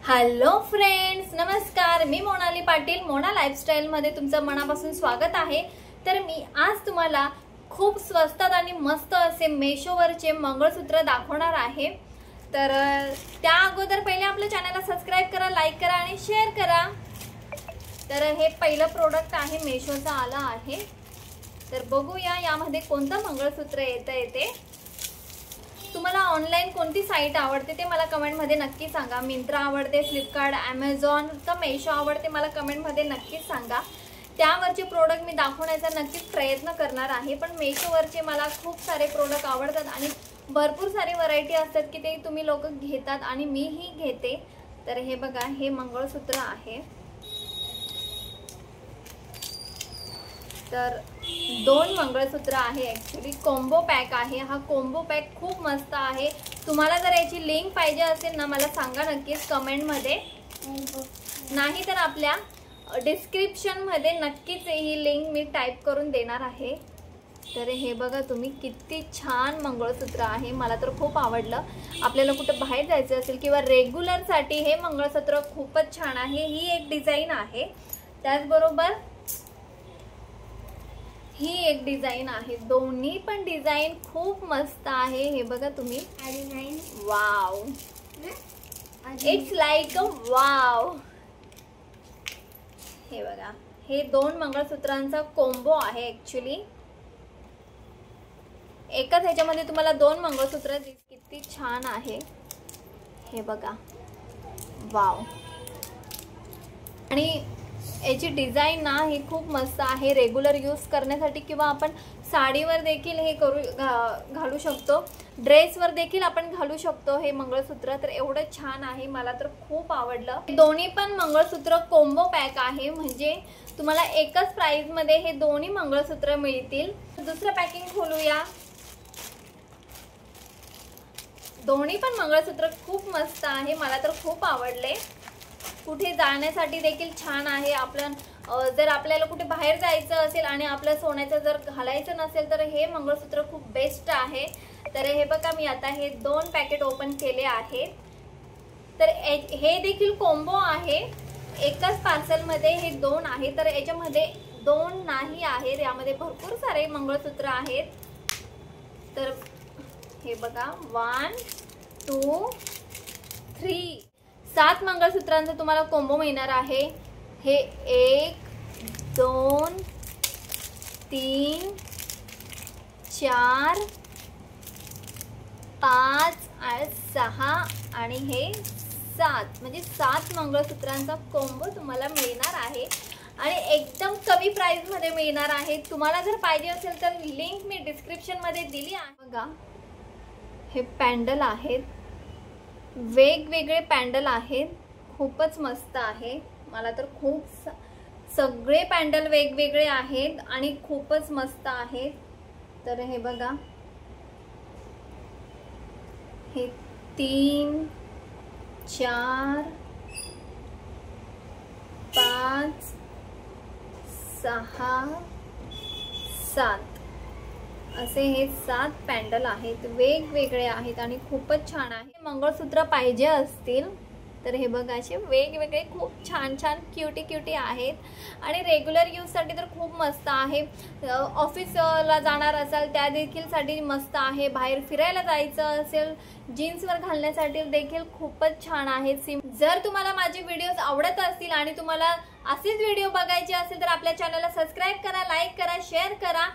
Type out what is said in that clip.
Hello friends, नमस्कार. मी Monali Patil. Mona lifestyle मध्ये तुमचं मनापासून स्वागत आहे. तर मी आज तुम्हाला खूप स्वस्तात आणि मस्त असे मेशोवरचे मंगळसूत्र दाखवणार आहे. तर त्या अगोदर पहिले आपल्या चॅनलला सबस्क्राइब करा, लाईक करा आणि शेअर करा. तर हे पहिलं प्रोडक्ट आहे, मेशोचं आलं आहे. तर बघूया यामध्ये कोणतं मंगळसूत्र येते. तुम्हाला ऑनलाइन कोणती साइट आवडते ते मला कमेंट मध्ये नक्की सांगा. मिंत्रा आवडते, फ्लिपकार्ट, अमेझॉन का मेशो आवडते मला कमेंट मध्ये नक्कीच सांगा. त्यावरचे प्रोडक्ट मी दाखवण्याचा नक्कीच प्रयत्न करणार आहे. पण मेशोवरचे मला खूप सारे प्रोडक्ट आवडतात आणि भरपूर सारी व्हरायटी असतात की ते तुम्ही लोक घेतात आणि मीही घेते. तर हे बघा, हे मंगळसूत्र आहे. तर 2 मंगळसूत्र आहे. ॲक्च्युली कॉम्बो पॅक आहे. हा कॉम्बो पॅक खूप मस्त आहे. तुम्हाला जर याची लिंक पाहिजे असेल ना मला सांगा नक्कीच कमेंट मध्ये. नाही तर आपल्या डिस्क्रिप्शन मध्ये नक्कीच ही लिंक मी टाईप करून देणार आहे. तर हे बघा तुम्ही, किती छान मंगळसूत्र आहे. मला तर खूप आवडलं. आपल्याला कुठे बाहेर जायचं असेल किंवा रेग्युलर साठी हे मंगळसूत्र खूपच छान आहे. ही एक डिझाइन आहे. त्याचबरोबर ही एक डिझाइन आहे. दोन्ही पण डिझाइन खूप मस्त आहे. हे बघा तुम्ही, wow, it's like a wow. हे बघा, हे 2 मंगळसूत्रांचा कॉम्बो आहे. ॲक्च्युली एकाच ह्याच्यामध्ये तुम्हाला 2 मंगळसूत्र. किती छान आहे हे बघा, वाव. आणि याची डिझाइन ना ही खूप मस्त आहे. रेग्युलर यूज करण्यासाठी किंवा आपण साडीवर देखील हे घालू शकतो, ड्रेसवर देखील आपण घालू शकतो हे मंगळसूत्र. तर एवढं छान आहे, मला तर खूप आवडलं. दोन्ही पण मंगळसूत्र कॉम्बो पॅक आहे, म्हणजे तुम्हाला एकच प्राइस मध्ये हे दोन्ही मंगळसूत्र मिळतील. दुसरं पॅकिंग खोलूया. दोन्ही पण मंगळसूत्र खूप मस्त आहे, मला तर खूप आवडले. कुठे जाण्यासाठी देखील छान आहे. आपण जर आपल्याला कुठे बाहेर जायचं असेल आणि आपलं सोन्याचं जर घालायचं नसेल तर हे मंगळसूत्र खूप बेस्ट आहे. तर हे बघा, मी आता हे 2 पॅकेट ओपन केले आहेत. तर हे देखील कॉम्बो आहे. एकाच पार्सल मध्ये हे 2 आहे. तर याच्यामध्ये 2 नाही आहेत, यामध्ये भरपूर सारे मंगळसूत्र आहेत. तर हे बघा, 1 2 3 7 मंगळसूत्रांचा तुम्हाला कॉम्बो मिळणार आहे. हे 1 2 3 4 5 6 आणि हे 7, म्हणजे 7 मंगळसूत्रांचा कॉम्बो तुम्हाला मिळणार आहे आणि एकदम कमी प्राइस मध्ये मिळणार आहे. तुम्हाला जर पाहिजे असेल तर लिंक मी डिस्क्रिप्शन मध्ये दिली आहे. बघा, हे पॅन्डल आहेत, वेगवेगळे पॅन्डल आहेत. खूपच मस्त आहे. मला तर खूप सगळे पॅन्डल वेगवेगळे आहेत आणि खूपच मस्त आहेत. तर हे बघा, हे 3 4 5 6 7 असे हे 7 पॅन्डल आहेत. वेगवेगळे आहेत आणि खूपच छान आहे. मंगळसूत्र पाहिजे असतील तर हे बघा, असे वेगवेगळे खूप छान छान क्यूटी आहेत आणि रेग्युलर यूजसाठी तर खूप मस्त आहे. ऑफिसला जाणार असाल त्या देखील साठी मस्त आहे. बाहेर फिरायला जायचं असेल जीन्सवर घालण्यासाठी देखील खूपच छान आहे. जर तुम्हाला माझे व्हिडिओज आवडत असतील आणि तुम्हाला असेच व्हिडिओ बघायचे असेल तर आपल्या चॅनलला सबस्क्राइब करा, लाईक करा, शेअर करा